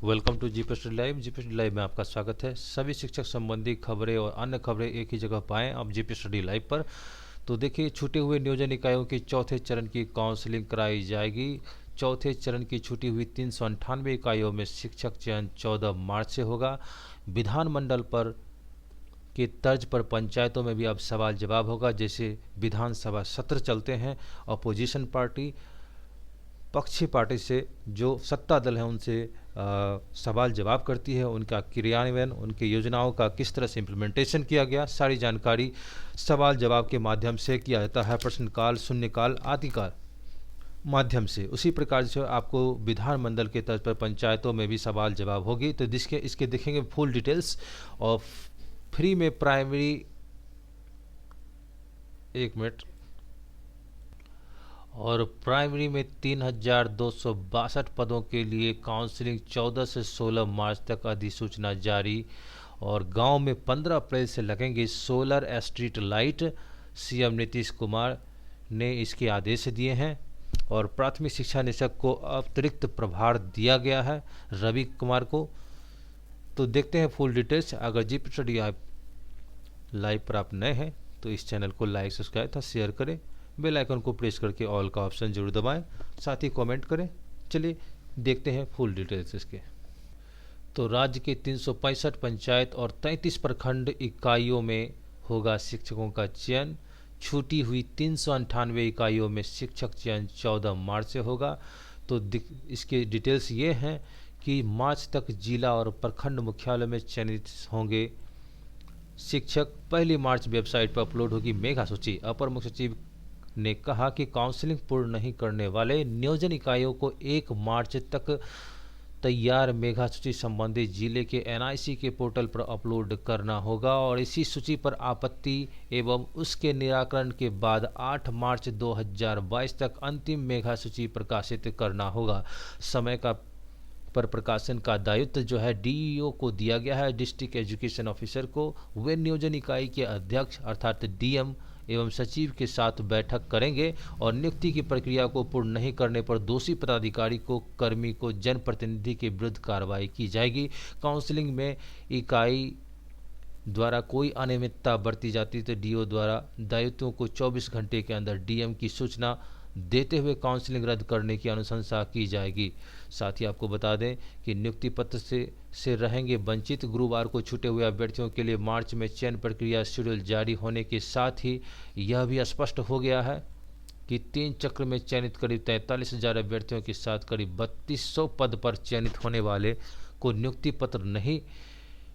Welcome to GP study live. GP study live में आपका स्वागत है। सभी शिक्षक संबंधी खबरें और अन्य खबरें एक ही जगह पाएं आप जीपी स्टडी लाइव पर। तो देखिए, छूटे हुए नियोजन इकाइयों की चौथे चरण की काउंसलिंग कराई जाएगी। चौथे चरण की छूटी हुई 398 इकाइयों में शिक्षक चयन 14 मार्च से होगा। विधानमंडल पर के तर्ज पर पंचायतों में भी अब सवाल जवाब होगा। जैसे विधानसभा सत्र चलते हैं, अपोजिशन पार्टी पक्षी पार्टी से जो सत्ता दल है उनसे सवाल जवाब करती है, उनका क्रियान्वयन, उनकी योजनाओं का किस तरह से इम्प्लीमेंटेशन किया गया, सारी जानकारी सवाल जवाब के माध्यम से किया जाता है। प्रश्नकाल, शून्यकाल आदि का माध्यम से। उसी प्रकार से आपको विधानमंडल के तर्ज पर पंचायतों में भी सवाल जवाब होगी। तो इसके देखेंगे फुल डिटेल्स। और फ्री में प्राइमरी, एक मिनट, और प्राइमरी में 3,262 पदों के लिए काउंसलिंग 14 से 16 मार्च तक अधिसूचना जारी। और गांव में 15 अप्रैल से लगेंगे solar street light. CM Nitish Kumar ने इसके आदेश दिए हैं। और प्राथमिक शिक्षा निदेशक को अतिरिक्त प्रभार दिया गया है, रवि कुमार को। तो देखते हैं फुल डिटेल्स। अगर जीपी स्टडी लाइव पर आप नए हैं तो इस चैनल को लाइक, सब्सक्राइब तथा शेयर करें। बेल आइकन को प्रेस करके ऑल का ऑप्शन जरूर दबाएं, साथ ही कमेंट करें। चलिए देखते हैं फुल डिटेल्स इसके। तो राज्य के 365 पंचायत और 33 प्रखंड इकाइयों में होगा शिक्षकों का चयन। छूटी हुई 398 इकाइयों में शिक्षक चयन 14 मार्च से होगा। तो इसके डिटेल्स ये हैं कि मार्च तक जिला और प्रखंड मुख्यालय में चयनित होंगे शिक्षक। 1 मार्च वेबसाइट पर अपलोड होगी मेगा सूची। अपर मुख्य सचिव ने कहा कि काउंसलिंग पूर्ण नहीं करने वाले नियोजन इकाइयों को 1 मार्च तक तैयार मेगा सूची संबंधित जिले के एनआईसी के पोर्टल पर अपलोड करना होगा। और इसी सूची पर आपत्ति एवं उसके निराकरण के बाद 8 मार्च 2022 तक अंतिम मेगा सूची प्रकाशित करना होगा। समय का पर प्रकाशन का दायित्व जो है डीईओ को दिया गया है, डिस्ट्रिक्ट एजुकेशन ऑफिसर को। वे नियोजन इकाई के अध्यक्ष अर्थात डीएम एवं सचिव के साथ बैठक करेंगे। और नियुक्ति की प्रक्रिया को पूर्ण नहीं करने पर दोषी पदाधिकारी को, कर्मी को, जनप्रतिनिधि के विरुद्ध कार्रवाई की जाएगी। काउंसलिंग में इकाई द्वारा कोई अनियमितता बरती जाती तो डीओ द्वारा दायित्वों को 24 घंटे के अंदर डीएम की सूचना देते हुए काउंसलिंग रद्द करने की अनुशंसा की जाएगी। साथ ही आपको बता दें कि नियुक्ति पत्र से रहेंगे वंचित। गुरुवार को छूटे हुए अभ्यर्थियों के लिए मार्च में चयन प्रक्रिया शेड्यूल जारी होने के साथ ही यह भी स्पष्ट हो गया है कि 3 चक्र में चयनित करीब 43,000 अभ्यर्थियों के साथ करीब 3200 पद पर चयनित होने वाले को नियुक्ति पत्र नहीं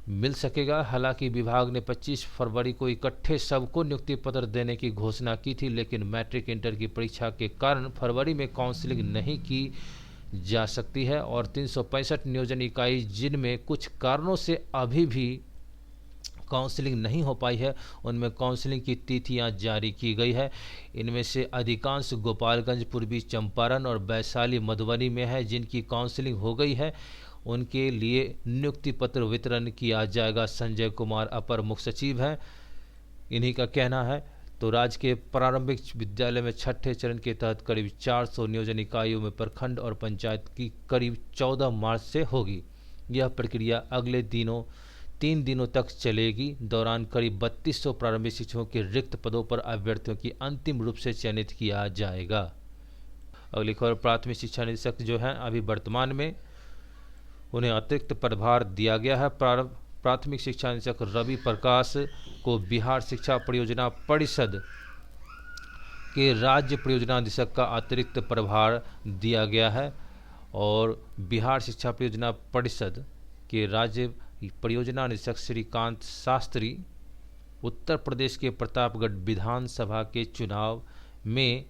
मिल सकेगा। हालांकि विभाग ने 25 फरवरी को इकट्ठे सबको नियुक्ति पत्र देने की घोषणा की थी, लेकिन मैट्रिक इंटर की परीक्षा के कारण फरवरी में काउंसलिंग नहीं की जा सकती है। और 365 नियोजन इकाई जिनमें कुछ कारणों से अभी भी काउंसलिंग नहीं हो पाई है, उनमें काउंसलिंग की तिथियां जारी की गई है। इनमें से अधिकांश गोपालगंज, पूर्वी चंपारण और वैशाली, मधुबनी में है। जिनकी काउंसलिंग हो गई है उनके लिए नियुक्ति पत्र वितरण किया जाएगा। संजय कुमार अपर मुख्य सचिव हैं, इन्हीं का कहना है। तो राज्य के प्रारंभिक विद्यालय में छठे चरण के तहत करीब 400 नियोजन इकाइयों में प्रखंड और पंचायत की करीब 14 मार्च से होगी। यह प्रक्रिया अगले 3 दिनों तक चलेगी। दौरान करीब 3200 प्रारंभिक शिक्षकों के रिक्त पदों पर अभ्यर्थियों की अंतिम रूप से चयनित किया जाएगा। अगली खबर, प्राथमिक शिक्षा निदेशक जो है अभी वर्तमान में उन्हें अतिरिक्त प्रभार दिया गया है। प्राथमिक शिक्षा निदेशक रवि प्रकाश को बिहार शिक्षा परियोजना परिषद के राज्य परियोजना निदेशक का अतिरिक्त प्रभार दिया गया है। और बिहार शिक्षा परियोजना परिषद के राज्य परियोजना निदेशक श्रीकांत शास्त्री उत्तर प्रदेश के प्रतापगढ़ विधानसभा के चुनाव में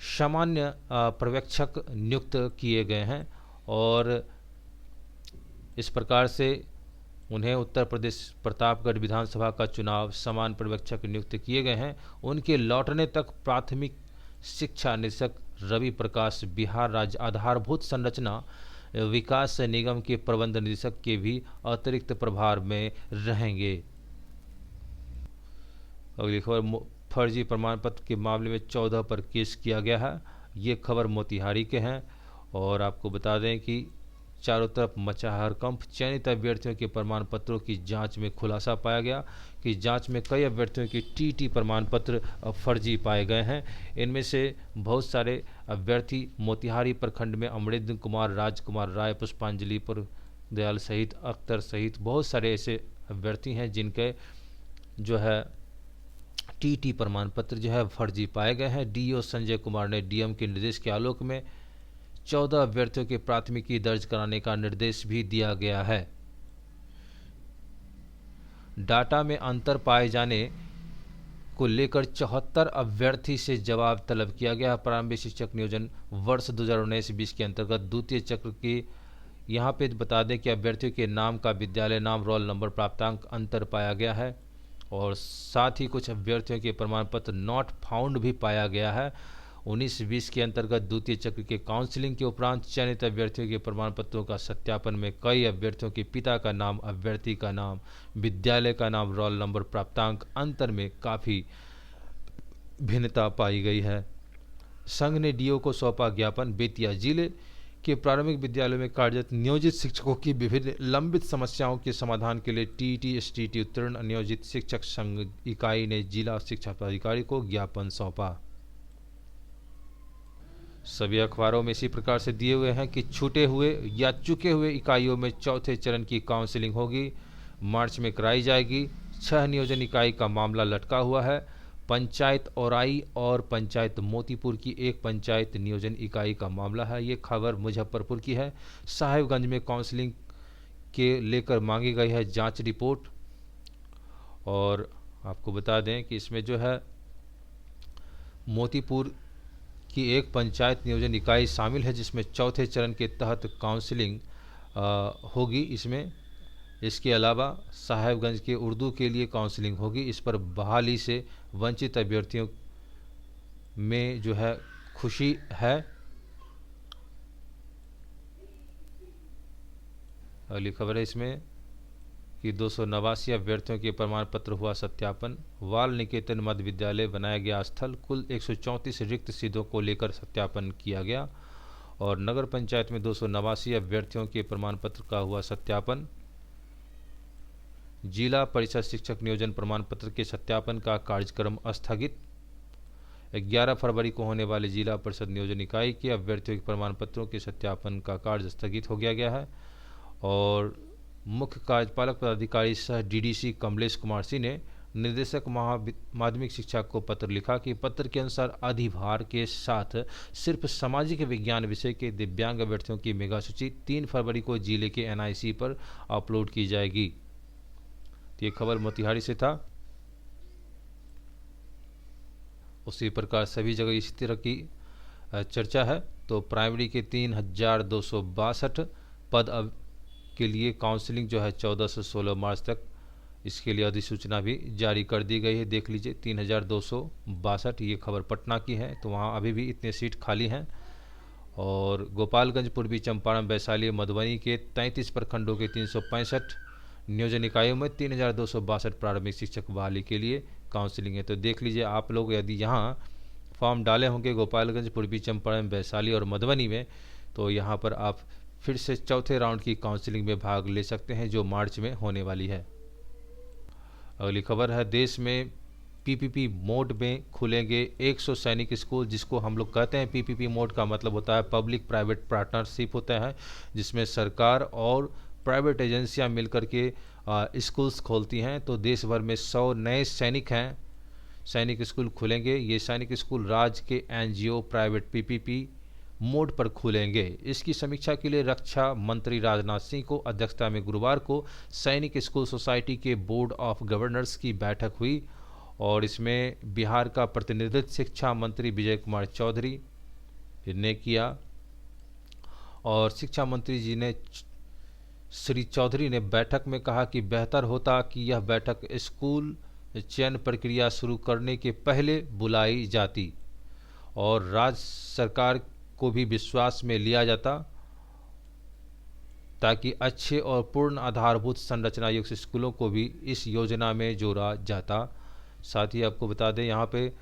सामान्य पर्यवेक्षक नियुक्त किए गए हैं। और इस प्रकार से उन्हें उत्तर प्रदेश प्रतापगढ़ विधानसभा का चुनाव समान पर्यवेक्षक नियुक्त किए गए हैं। उनके लौटने तक प्राथमिक शिक्षा निदेशक रवि प्रकाश बिहार राज्य आधारभूत संरचना विकास निगम के प्रबंध निदेशक के भी अतिरिक्त प्रभार में रहेंगे। अगली खबर, फर्जी प्रमाण पत्र के मामले में 14 पर केस किया गया है। ये खबर मोतिहारी के हैं। और आपको बता दें कि चारों तरफ मचा हड़कंप। चयनित अभ्यर्थियों के प्रमाण पत्रों की जांच में खुलासा पाया गया कि जांच में कई अभ्यर्थियों के टीटी प्रमाण पत्र फर्जी पाए गए हैं। इनमें से बहुत सारे अभ्यर्थी मोतिहारी प्रखंड में अमरेंद्र कुमार, राजकुमार राय, पुष्पांजलि पर दयाल सहित अख्तर सहित बहुत सारे ऐसे अभ्यर्थी हैं जिनके जो है टीटी प्रमाण पत्र जो है फर्जी पाए गए हैं। डीओ संजय कुमार ने डीएम के निर्देश के आलोक में 14 अभ्यर्थियों की प्राथमिकी दर्ज कराने का निर्देश भी दिया गया है। डाटा में अंतर पाए जाने को लेकर 74 अभ्यर्थी से जवाब तलब किया गया। प्रारंभिक शिक्षक नियोजन वर्ष 2019-20 के अंतर्गत द्वितीय चक्र की यहाँ पे बता दें कि अभ्यर्थियों के नाम का विद्यालय नाम, रोल नंबर, प्राप्तांक अंतर पाया गया है और साथ ही कुछ अभ्यर्थियों के प्रमाण पत्र नॉट फाउंड भी पाया गया है। 19-20 के अंतर्गत द्वितीय चक्र के काउंसलिंग के उपरांत चयनित अभ्यर्थियों के प्रमाण पत्रों का सत्यापन में कई अभ्यर्थियों के पिता का नाम, अभ्यर्थी का नाम, विद्यालय का नाम, रोल नंबर, प्राप्तांक अंतर में काफ़ी भिन्नता पाई गई है। संघ ने डीओ को सौंपा ज्ञापन। बेतिया जिले के प्राथमिक विद्यालयों में कार्यरत नियोजित शिक्षकों की विभिन्न लंबित समस्याओं के समाधान के लिए टीटी एसटीटी उत्तीर्ण नियोजित शिक्षक संघ इकाई ने जिला शिक्षा पदाधिकारी को ज्ञापन सौंपा। सभी अखबारों में इसी प्रकार से दिए हुए हैं कि छूटे हुए या चुके हुए इकाइयों में चौथे चरण की काउंसलिंग होगी, मार्च में कराई जाएगी। 6 नियोजन इकाई का मामला लटका हुआ है। पंचायत औराई और पंचायत मोतीपुर की एक पंचायत नियोजन इकाई का मामला है। ये खबर मुजफ्फरपुर की है। साहिबगंज में काउंसलिंग के लेकर मांगी गई है जांच रिपोर्ट। और आपको बता दें कि इसमें जो है मोतीपुर की एक पंचायत नियोजन इकाई शामिल है जिसमें चौथे चरण के तहत काउंसलिंग होगी। इसके अलावा साहेबगंज के उर्दू के लिए काउंसलिंग होगी। इस पर बहाली से वंचित अभ्यर्थियों में जो है खुशी है। अगली खबर है इसमें कि 289 अभ्यर्थियों के प्रमाण पत्र हुआ सत्यापन। बाल निकेतन मध्य विद्यालय बनाया गया स्थल। कुल 134 रिक्त सीटों को लेकर सत्यापन किया गया और नगर पंचायत में 289 अभ्यर्थियों के प्रमाण पत्र का हुआ सत्यापन। जिला परिषद शिक्षक नियोजन प्रमाण पत्र के सत्यापन का कार्यक्रम स्थगित। 11 फरवरी को होने वाले जिला परिषद नियोजन इकाई के अभ्यर्थियों के प्रमाण पत्रों के सत्यापन का कार्य स्थगित हो गया है। और मुख्य कार्यपालक पदाधिकारी सह डीडीसी कमलेश कुमार सिंह ने निदेशक माध्यमिक शिक्षा को पत्र लिखा कि पत्र के अनुसार अधिभार के साथ सिर्फ सामाजिक विज्ञान विषय के दिव्यांग अभ्यर्थियों की मेगा सूची 3 फरवरी को जिले के एनआईसी पर अपलोड की जाएगी। तो ये खबर मोतिहारी से था। उसी प्रकार सभी जगह इसी तरह की चर्चा है। तो प्राइमरी के 3262 पद अब के लिए काउंसलिंग जो है 14 से 16 मार्च तक, इसके लिए अधिसूचना भी जारी कर दी गई है। देख लीजिए 3262, ये खबर पटना की है। तो वहाँ अभी भी इतने सीट खाली हैं। और गोपालगंज, पूर्वी चंपारण, वैशाली, मधुबनी के 33 प्रखंडों के 365 नियोजन इकाइयों में 3262 प्रारंभिक शिक्षक बहाली के लिए काउंसलिंग है। तो देख लीजिए आप लोग यदि यहाँ फॉर्म डाले होंगे गोपालगंज, पूर्वी चंपारण, वैशाली और मधुबनी में, तो यहाँ पर आप फिर से चौथे राउंड की काउंसलिंग में भाग ले सकते हैं जो मार्च में होने वाली है। अगली खबर है, देश में पीपीपी मोड में खुलेंगे 100 सैनिक स्कूल, जिसको हम लोग कहते हैं पीपीपी मोड का मतलब होता है पब्लिक प्राइवेट पार्टनरशिप होता है, जिसमें सरकार और प्राइवेट एजेंसियां मिलकर के स्कूल्स खोलती हैं। तो देश भर में 100 नए सैनिक स्कूल खुलेंगे। ये सैनिक स्कूल राज्य के एनजीओ प्राइवेट पीपीपी मोड पर खुलेंगे। इसकी समीक्षा के लिए रक्षा मंत्री राजनाथ सिंह को अध्यक्षता में गुरुवार को सैनिक स्कूल सोसाइटी के बोर्ड ऑफ गवर्नर्स की बैठक हुई और इसमें बिहार का प्रतिनिधित्व शिक्षा मंत्री विजय कुमार चौधरी ने किया। और शिक्षा मंत्री जी ने श्री चौधरी ने बैठक में कहा कि बेहतर होता कि यह बैठक स्कूल चयन प्रक्रिया शुरू करने के पहले बुलाई जाती और राज्य सरकार को भी विश्वास में लिया जाता ताकि अच्छे और पूर्ण आधारभूत संरचना युक्त स्कूलों को भी इस योजना में जोड़ा जाता। साथ ही आपको बता दें यहाँ पे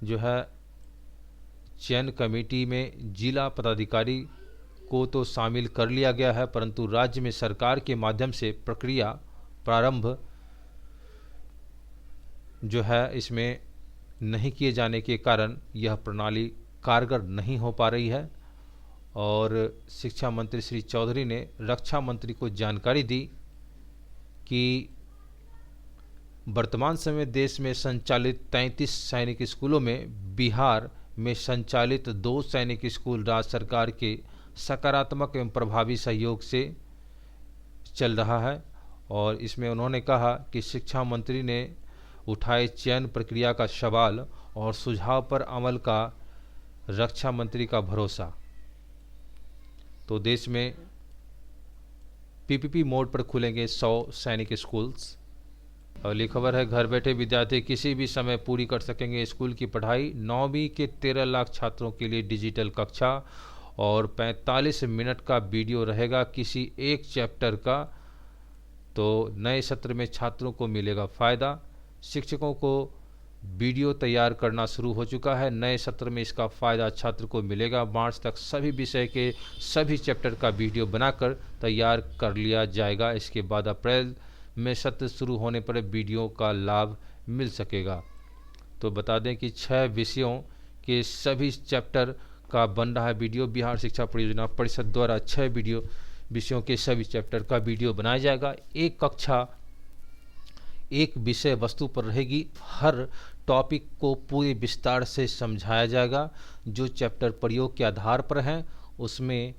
जो है चयन कमेटी में जिला पदाधिकारी को तो शामिल कर लिया गया है, परंतु राज्य में सरकार के माध्यम से प्रक्रिया प्रारंभ जो है इसमें नहीं किए जाने के कारण यह प्रणाली कारगर नहीं हो पा रही है। और शिक्षा मंत्री श्री चौधरी ने रक्षा मंत्री को जानकारी दी कि वर्तमान समय देश में संचालित 33 सैनिक स्कूलों में बिहार में संचालित 2 सैनिक स्कूल राज्य सरकार के सकारात्मक एवं प्रभावी सहयोग से चल रहा है। और इसमें उन्होंने कहा कि शिक्षा मंत्री ने उठाए चयन प्रक्रिया का सवाल और सुझाव पर अमल का रक्षा मंत्री का भरोसा। तो देश में पीपीपी मोड पर खुलेंगे 100 सैनिक स्कूल्स। अगली खबर है, घर बैठे विद्यार्थी किसी भी समय पूरी कर सकेंगे स्कूल की पढ़ाई। 9वीं के 13 लाख छात्रों के लिए डिजिटल कक्षा और 45 मिनट का वीडियो रहेगा किसी एक चैप्टर का। तो नए सत्र में छात्रों को मिलेगा फ़ायदा। शिक्षकों को वीडियो तैयार करना शुरू हो चुका है। नए सत्र में इसका फ़ायदा छात्र को मिलेगा। मार्च तक सभी विषय के सभी चैप्टर का वीडियो बनाकर तैयार कर लिया जाएगा। इसके बाद अप्रैल में सत्र शुरू होने पर वीडियो का लाभ मिल सकेगा। तो बता दें कि 6 विषयों के सभी चैप्टर का बन रहा है वीडियो। बिहार शिक्षा परियोजना परिषद द्वारा 6 विषयों के सभी चैप्टर का वीडियो बनाया जाएगा। एक कक्षा एक विषय वस्तु पर रहेगी। हर टॉपिक को पूरे विस्तार से समझाया जाएगा। जो चैप्टर प्रयोग के आधार पर हैं उसमें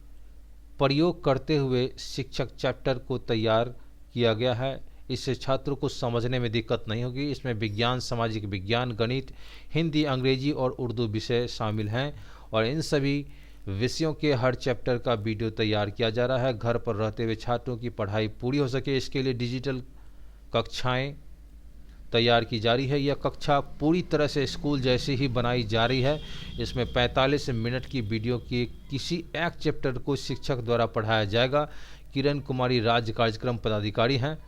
प्रयोग करते हुए शिक्षक चैप्टर को तैयार किया गया है। इससे छात्रों को समझने में दिक्कत नहीं होगी। इसमें विज्ञान, सामाजिक विज्ञान, गणित, हिंदी, अंग्रेजी और उर्दू विषय शामिल हैं और इन सभी विषयों के हर चैप्टर का वीडियो तैयार किया जा रहा है। घर पर रहते हुए छात्रों की पढ़ाई पूरी हो सके इसके लिए डिजिटल कक्षाएं तैयार की जा रही है। यह कक्षा पूरी तरह से स्कूल जैसी ही बनाई जा रही है। इसमें 45 मिनट की वीडियो के किसी एक चैप्टर को शिक्षक द्वारा पढ़ाया जाएगा। किरण कुमारी राज्य कार्यक्रम पदाधिकारी हैं।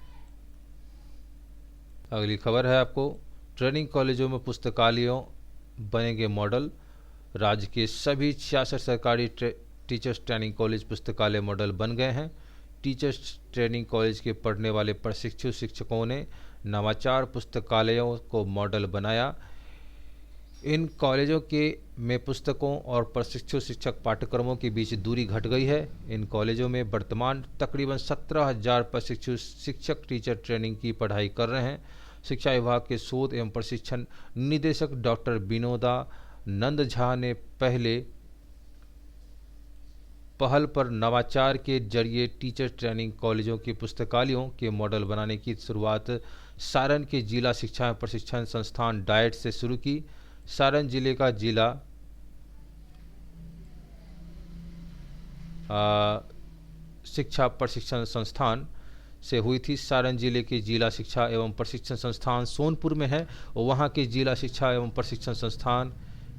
अगली खबर है आपको, ट्रेनिंग कॉलेजों में पुस्तकालयों बनेंगे मॉडल। राज्य के सभी 66 सरकारी टीचर्स ट्रेनिंग कॉलेज पुस्तकालय मॉडल बन गए हैं। टीचर्स ट्रेनिंग कॉलेज के पढ़ने वाले प्रशिक्षु शिक्षकों ने नवाचार पुस्तकालयों को मॉडल बनाया। इन कॉलेजों में पुस्तकों और प्रशिक्षु शिक्षक पाठ्यक्रमों के बीच दूरी घट गई है। इन कॉलेजों में वर्तमान तकरीबन 17,000 प्रशिक्षु शिक्षक टीचर ट्रेनिंग की पढ़ाई कर रहे हैं। शिक्षा विभाग के शोध एवं प्रशिक्षण निदेशक डॉक्टर विनोदा नंद झा ने पहल पर नवाचार के जरिए टीचर ट्रेनिंग कॉलेजों के पुस्तकालयों के मॉडल बनाने की शुरुआत सारण के जिला शिक्षा प्रशिक्षण संस्थान डाइट से शुरू की। सारण जिले का जिला शिक्षा प्रशिक्षण संस्थान से हुई थी। सारण जिले के जिला शिक्षा एवं प्रशिक्षण संस्थान सोनपुर में है और वहाँ के जिला शिक्षा एवं प्रशिक्षण संस्थान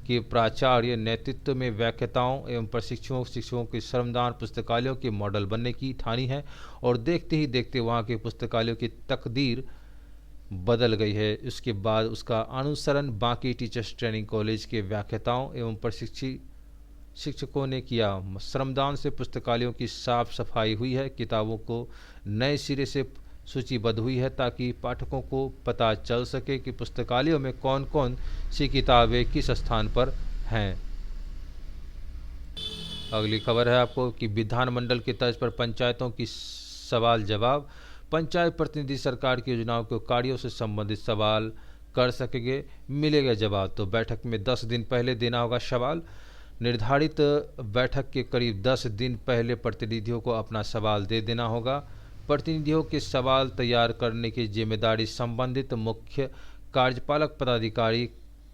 के प्राचार्य नेतृत्व में व्याख्याताओं एवं प्रशिक्षुओं शिक्षकों के श्रमदान पुस्तकालयों के मॉडल बनने की ठानी है और देखते ही देखते वहाँ के पुस्तकालयों की तकदीर बदल गई है। उसके बाद उसका अनुसरण बाकी टीचर्स ट्रेनिंग कॉलेज के व्याख्याताओं एवं प्रशिक्षित शिक्षकों ने किया। श्रमदान से पुस्तकालयों की साफ सफाई हुई है। किताबों को नए सिरे से सूचीबद्ध हुई है ताकि पाठकों को पता चल सके कि पुस्तकालयों में कौन कौन सी किताबें किस स्थान पर हैं। अगली खबर है आपको कि विधानमंडल की तर्ज पर पंचायतों की सवाल जवाब। पंचायत प्रतिनिधि सरकार की योजनाओं के कार्यों से संबंधित सवाल कर सकेंगे, मिलेगा जवाब। तो बैठक में 10 दिन पहले देना होगा सवाल। निर्धारित बैठक के करीब 10 दिन पहले प्रतिनिधियों को अपना सवाल दे देना होगा। प्रतिनिधियों के सवाल तैयार करने की जिम्मेदारी संबंधित मुख्य कार्यपालक पदाधिकारी,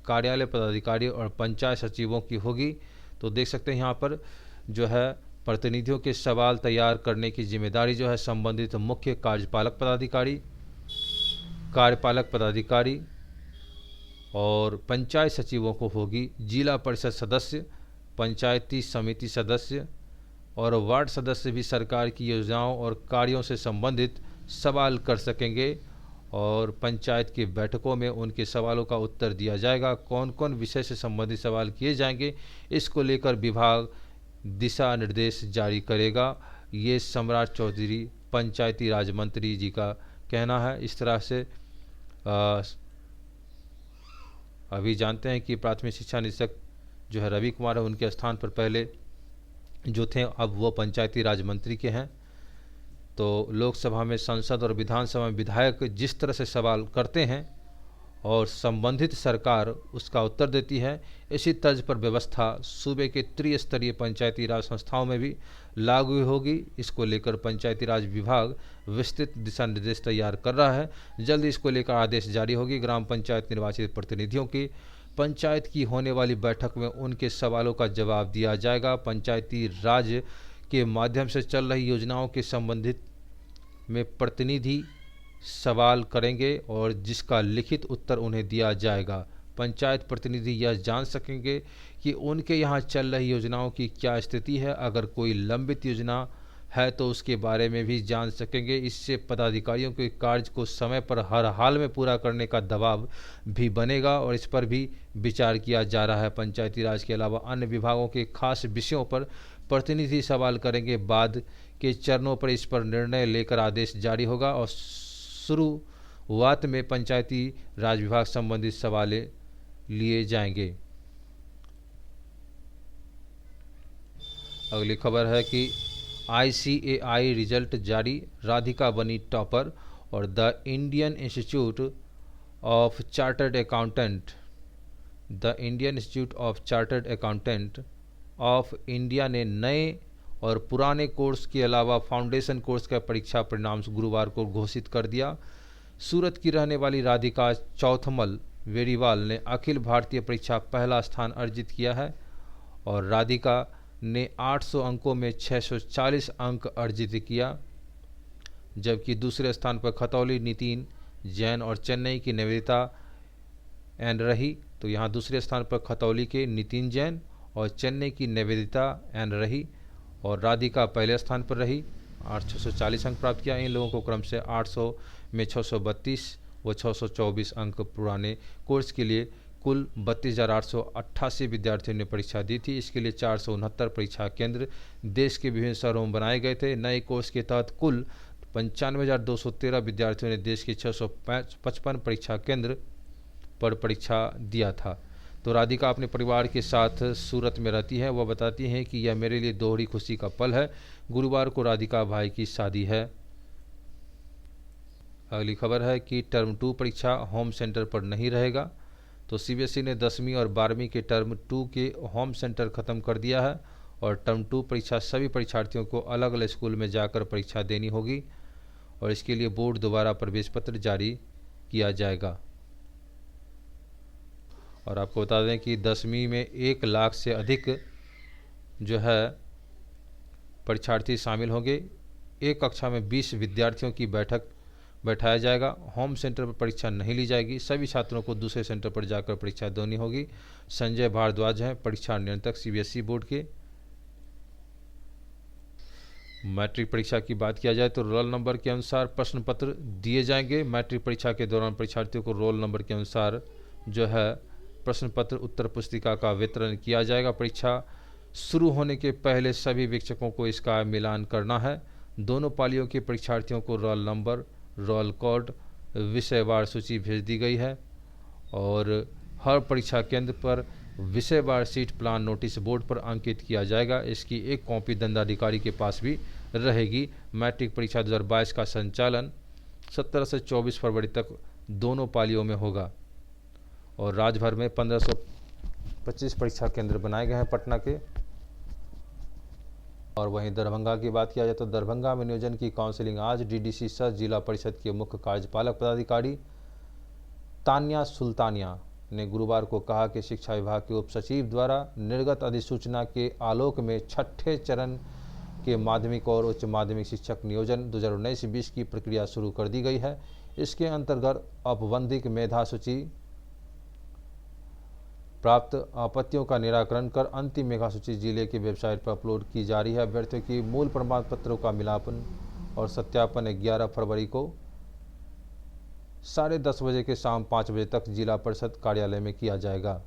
कार्यालय पदाधिकारी और पंचायत सचिवों की होगी। तो देख सकते हैं यहाँ पर जो है प्रतिनिधियों के सवाल तैयार करने की जिम्मेदारी जो है संबंधित मुख्य कार्यपालक पदाधिकारी और पंचायत सचिवों को होगी। जिला परिषद सदस्य, पंचायती समिति सदस्य और वार्ड सदस्य भी सरकार की योजनाओं और कार्यों से संबंधित सवाल कर सकेंगे और पंचायत की बैठकों में उनके सवालों का उत्तर दिया जाएगा। कौन कौन विषय से संबंधित सवाल किए जाएंगे इसको लेकर विभाग दिशा निर्देश जारी करेगा। ये सम्राट चौधरी पंचायती राज मंत्री जी का कहना है। इस तरह से अभी जानते हैं कि प्राथमिक शिक्षा निदेशक जो है रवि कुमार है, उनके स्थान पर पहले जो थे अब वो पंचायती राज मंत्री के हैं। तो लोकसभा में, संसद और विधानसभा में विधायक जिस तरह से सवाल करते हैं और संबंधित सरकार उसका उत्तर देती है, इसी तर्ज पर व्यवस्था सूबे के त्रिस्तरीय पंचायती राज संस्थाओं में भी लागू होगी। इसको लेकर पंचायती राज विभाग विस्तृत दिशा निर्देश तैयार कर रहा है। जल्द इसको लेकर आदेश जारी होगी। ग्राम पंचायत निर्वाचित प्रतिनिधियों की पंचायत की होने वाली बैठक में उनके सवालों का जवाब दिया जाएगा। पंचायती राज के माध्यम से चल रही योजनाओं के संबंधित में प्रतिनिधि सवाल करेंगे और जिसका लिखित उत्तर उन्हें दिया जाएगा। पंचायत प्रतिनिधि यह जान सकेंगे कि उनके यहाँ चल रही योजनाओं की क्या स्थिति है। अगर कोई लंबित योजना है तो उसके बारे में भी जान सकेंगे। इससे पदाधिकारियों के कार्य को समय पर हर हाल में पूरा करने का दबाव भी बनेगा और इस पर भी विचार किया जा रहा है। पंचायती राज के अलावा अन्य विभागों के खास विषयों पर प्रतिनिधि सवाल करेंगे। बाद के चरणों पर इस पर निर्णय लेकर आदेश जारी होगा और शुरुआत में पंचायती राज विभाग संबंधित सवाल लिए जाएंगे। अगली खबर है कि ICAI रिजल्ट जारी, राधिका बनी टॉपर और the Indian institute of chartered accountant of India ने नए और पुराने कोर्स के अलावा फाउंडेशन कोर्स का परीक्षा परिणाम गुरुवार को घोषित कर दिया। सूरत की रहने वाली राधिका चौथमल वेरीवाल ने अखिल भारतीय परीक्षा पहला स्थान अर्जित किया है और राधिका ने 800 अंकों में 640 अंक अर्जित किया, जबकि दूसरे स्थान पर खतौली नितिन जैन और चेन्नई की निवेदिता एन रही। तो यहाँ दूसरे स्थान पर खतौली के नितिन जैन और चेन्नई की निवेदिता एन रही और राधिका पहले स्थान पर रही। 640 अंक प्राप्त किया। इन लोगों को क्रम से 800 में 632 व 624 अंक पुराने कोर्स के लिए कुल 32,888 विद्यार्थियों ने परीक्षा दी थी। इसके लिए 469 परीक्षा केंद्र देश के विभिन्न शहरों में बनाए गए थे। नए कोर्स के तहत कुल 95,213 विद्यार्थियों ने देश के 655 परीक्षा केंद्र पर परीक्षा दिया था। तो राधिका अपने परिवार के साथ सूरत में रहती है। वह बताती हैं कि यह मेरे लिए दोहरी खुशी का पल है। गुरुवार को राधिका भाई की शादी है। अगली खबर है कि टर्म 2 परीक्षा होम सेंटर पर नहीं रहेगा। तो CBSE ने 10वीं और 12वीं के टर्म 2 के होम सेंटर खत्म कर दिया है और टर्म 2 परीक्षा सभी परीक्षार्थियों को अलग अलग स्कूल में जाकर परीक्षा देनी होगी और इसके लिए बोर्ड द्वारा प्रवेश पत्र जारी किया जाएगा। और आपको बता दें कि 10वीं में 1 लाख से अधिक जो है परीक्षार्थी शामिल होंगे। एक कक्षा में 20 विद्यार्थियों की बैठाया जाएगा। होम सेंटर पर परीक्षा नहीं ली जाएगी। सभी छात्रों को दूसरे सेंटर पर जाकर परीक्षा देनी होगी। संजय भारद्वाज हैं परीक्षा नियंत्रक CBSE बोर्ड के। मैट्रिक परीक्षा की बात किया जाए तो रोल नंबर के अनुसार प्रश्न पत्र दिए जाएंगे। मैट्रिक परीक्षा के दौरान परीक्षार्थियों को रोल नंबर के अनुसार जो है प्रश्न पत्र उत्तर पुस्तिका का वितरण किया जाएगा। परीक्षा शुरू होने के पहले सभी शिक्षकों को इसका मिलान करना है। दोनों पालियों के परीक्षार्थियों को रोल नंबर, रोल कोड, विषयवार सूची भेज दी गई है और हर परीक्षा केंद्र पर विषयवार सीट प्लान नोटिस बोर्ड पर अंकित किया जाएगा। इसकी एक कॉपी दंडाधिकारी के पास भी रहेगी। मैट्रिक परीक्षा 2022 का संचालन 17 से 24 फरवरी तक दोनों पालियों में होगा और राज्य भर में 1525 परीक्षा केंद्र बनाए गए हैं पटना के। और वहीं दरभंगा की बात किया जाए तो दरभंगा में नियोजन की काउंसलिंग आज। DDC सह जिला परिषद के मुख्य कार्यपालक पदाधिकारी तान्या सुल्तानिया ने गुरुवार को कहा कि शिक्षा विभाग के उप सचिव द्वारा निर्गत अधिसूचना के आलोक में छठे चरण के माध्यमिक और उच्च माध्यमिक शिक्षक नियोजन 2019-20 की प्रक्रिया शुरू कर दी गई है। इसके अंतर्गत औपबंधिक मेधा सूची प्राप्त आपत्तियों का निराकरण कर अंतिम मेधा सूची जिले की वेबसाइट पर अपलोड की जा रही है। अभ्यर्थियों की मूल प्रमाण पत्रों का मिलापन और सत्यापन 11 फरवरी को 10:30 बजे के शाम 5 बजे तक जिला परिषद कार्यालय में किया जाएगा।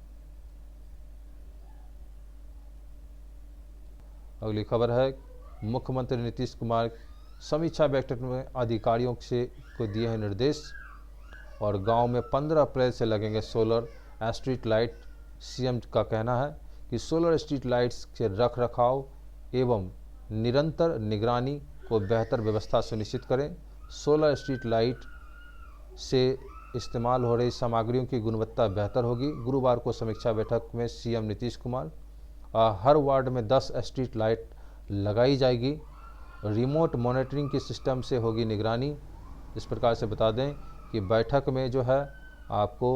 अगली खबर है, मुख्यमंत्री नीतीश कुमार समीक्षा बैठक में अधिकारियों से को दिए हैं निर्देश। और गांव में 15 अप्रैल से लगेंगे सोलर स्ट्रीट लाइट। सीएम का कहना है कि सोलर स्ट्रीट लाइट्स के रख रखाव एवं निरंतर निगरानी को बेहतर व्यवस्था सुनिश्चित करें। सोलर स्ट्रीट लाइट से इस्तेमाल हो रही सामग्रियों की गुणवत्ता बेहतर होगी। गुरुवार को समीक्षा बैठक में सीएम नीतीश कुमार हर वार्ड में 10 स्ट्रीट लाइट लगाई जाएगी। रिमोट मॉनिटरिंग के सिस्टम से होगी निगरानी। इस प्रकार से बता दें कि बैठक में जो है आपको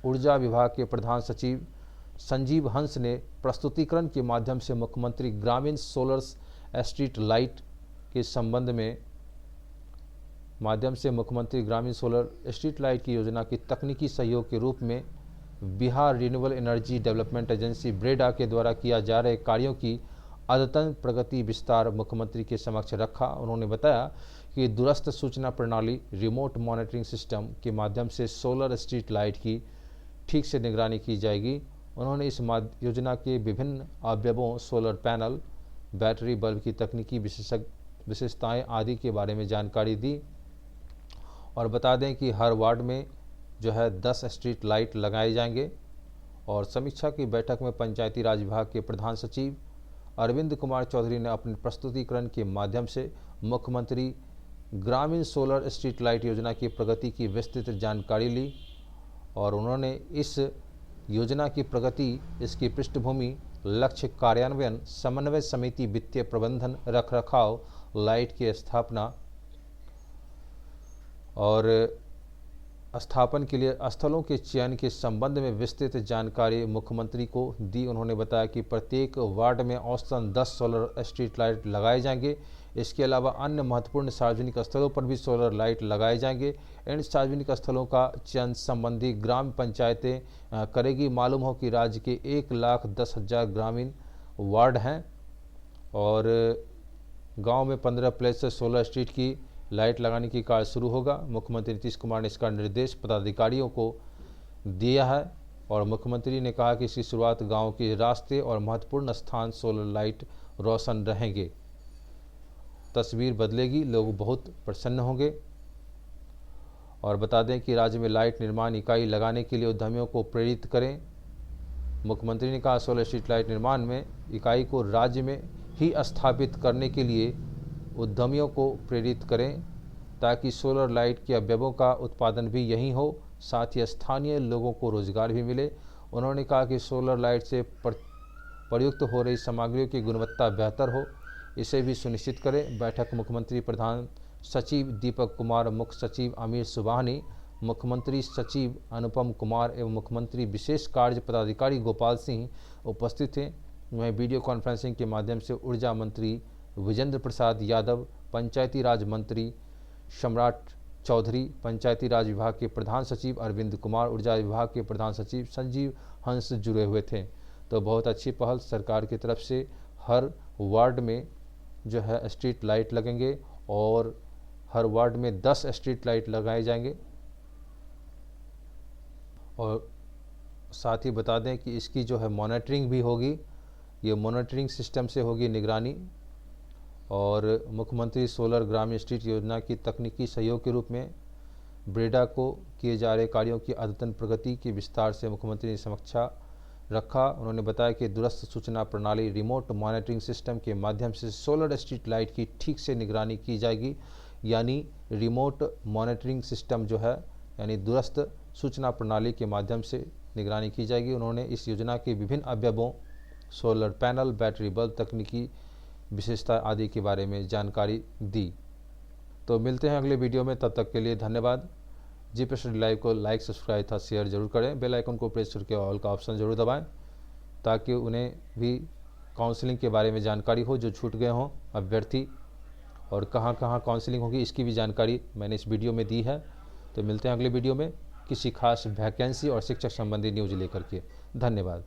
ऊर्जा विभाग के प्रधान सचिव संजीव हंस ने प्रस्तुतिकरण के माध्यम से मुख्यमंत्री ग्रामीण सोलर स्ट्रीट लाइट के संबंध में मुख्यमंत्री ग्रामीण सोलर स्ट्रीट लाइट की योजना की तकनीकी सहयोग के रूप में Bihar renewable energy development agency Breda के द्वारा किया जा रहे कार्यों की अद्यतन प्रगति विस्तार मुख्यमंत्री के समक्ष रखा। उन्होंने बताया कि दूरस्थ सूचना प्रणाली रिमोट मॉनिटरिंग सिस्टम के माध्यम से सोलर स्ट्रीट लाइट की ठीक से निगरानी की जाएगी। उन्होंने इस योजना के विभिन्न अवयवों सोलर पैनल, बैटरी बल्ब की तकनीकी विशेषताएं आदि के बारे में जानकारी दी। और बता दें कि हर वार्ड में जो है 10 स्ट्रीट लाइट लगाए जाएंगे। और समीक्षा की बैठक में पंचायती राज विभाग के प्रधान सचिव अरविंद कुमार चौधरी ने अपने प्रस्तुतिकरण के माध्यम से मुख्यमंत्री ग्रामीण सोलर स्ट्रीट लाइट योजना की प्रगति की विस्तृत जानकारी ली। और उन्होंने इस योजना की प्रगति, इसकी पृष्ठभूमि, लक्ष्य, कार्यान्वयन, समन्वय समिति, वित्तीय प्रबंधन, रखरखाव, लाइट की स्थापना और स्थापन के लिए स्थलों के चयन के संबंध में विस्तृत जानकारी मुख्यमंत्री को दी। उन्होंने बताया कि प्रत्येक वार्ड में औसतन 10 सोलर स्ट्रीट लाइट लगाए जाएंगे। इसके अलावा अन्य महत्वपूर्ण सार्वजनिक स्थलों पर भी सोलर लाइट लगाए जाएंगे। इन सार्वजनिक स्थलों का चयन संबंधी ग्राम पंचायतें करेगी। मालूम हो कि राज्य के 1,10,000 ग्रामीण वार्ड हैं और गांव में 15 अप्रैल से सोलर स्ट्रीट की लाइट लगाने की कार्य शुरू होगा। मुख्यमंत्री नीतीश कुमार ने इसका निर्देश पदाधिकारियों को दिया है। और मुख्यमंत्री ने कहा कि इसकी शुरुआत गांव के रास्ते और महत्वपूर्ण स्थान सोलर लाइट रोशन रहेंगे। तस्वीर बदलेगी, लोग बहुत प्रसन्न होंगे। और बता दें कि राज्य में लाइट निर्माण इकाई लगाने के लिए उद्यमियों को प्रेरित करें। मुख्यमंत्री ने कहा सोलर स्ट्रीट लाइट निर्माण में इकाई को राज्य में ही स्थापित करने के लिए उद्यमियों को प्रेरित करें ताकि सोलर लाइट के अवयवों का उत्पादन भी यहीं हो, साथ ही स्थानीय लोगों को रोजगार भी मिले। उन्होंने कहा कि सोलर लाइट से प्रयुक्त हो रही सामग्रियों की गुणवत्ता बेहतर हो, इसे भी सुनिश्चित करें। बैठक मुख्यमंत्री प्रधान सचिव दीपक कुमार, मुख्य सचिव अमीर सुबहानी, मुख्यमंत्री सचिव अनुपम कुमार एवं मुख्यमंत्री विशेष कार्य पदाधिकारी गोपाल सिंह उपस्थित थे। वहीं वीडियो कॉन्फ्रेंसिंग के माध्यम से ऊर्जा मंत्री विजेंद्र प्रसाद यादव, पंचायती राज मंत्री सम्राट चौधरी, पंचायती राज विभाग के प्रधान सचिव अरविंद कुमार, ऊर्जा विभाग के प्रधान सचिव संजीव हंस जुड़े हुए थे। तो बहुत अच्छी पहल सरकार की तरफ से, हर वार्ड में जो है स्ट्रीट लाइट लगेंगे और हर वार्ड में 10 स्ट्रीट लाइट लगाए जाएंगे। और साथ ही बता दें कि इसकी जो है मॉनिटरिंग भी होगी, ये मॉनिटरिंग सिस्टम से होगी निगरानी। और मुख्यमंत्री सोलर ग्रामीण स्ट्रीट योजना की तकनीकी सहयोग के रूप में ब्रेडा को किए जा रहे कार्यों की अद्यतन प्रगति के विस्तार से मुख्यमंत्री ने समक्षा रखा। उन्होंने बताया कि दूरस्थ सूचना प्रणाली रिमोट मॉनिटरिंग सिस्टम के माध्यम से सोलर स्ट्रीट लाइट की ठीक से निगरानी की जाएगी। यानी रिमोट मॉनिटरिंग सिस्टम जो है, यानी दूरस्थ सूचना प्रणाली के माध्यम से निगरानी की जाएगी। उन्होंने इस योजना के विभिन्न अवयवों सोलर पैनल, बैटरी बल्ब, तकनीकी विशेषता आदि के बारे में जानकारी दी। तो मिलते हैं अगले वीडियो में, तब तक के लिए धन्यवाद। जी प्रश्न लाइव को लाइक, सब्सक्राइब था शेयर जरूर करें। बेल आइकन को प्रेस करके ऑल का ऑप्शन जरूर दबाएं ताकि उन्हें भी काउंसलिंग के बारे में जानकारी हो जो छूट गए हों अभ्यर्थी, और कहाँ कहाँ काउंसलिंग होगी इसकी भी जानकारी मैंने इस वीडियो में दी है। तो मिलते हैं अगले वीडियो में किसी खास वैकेंसी और शिक्षक संबंधी न्यूज़ लेकर के। धन्यवाद।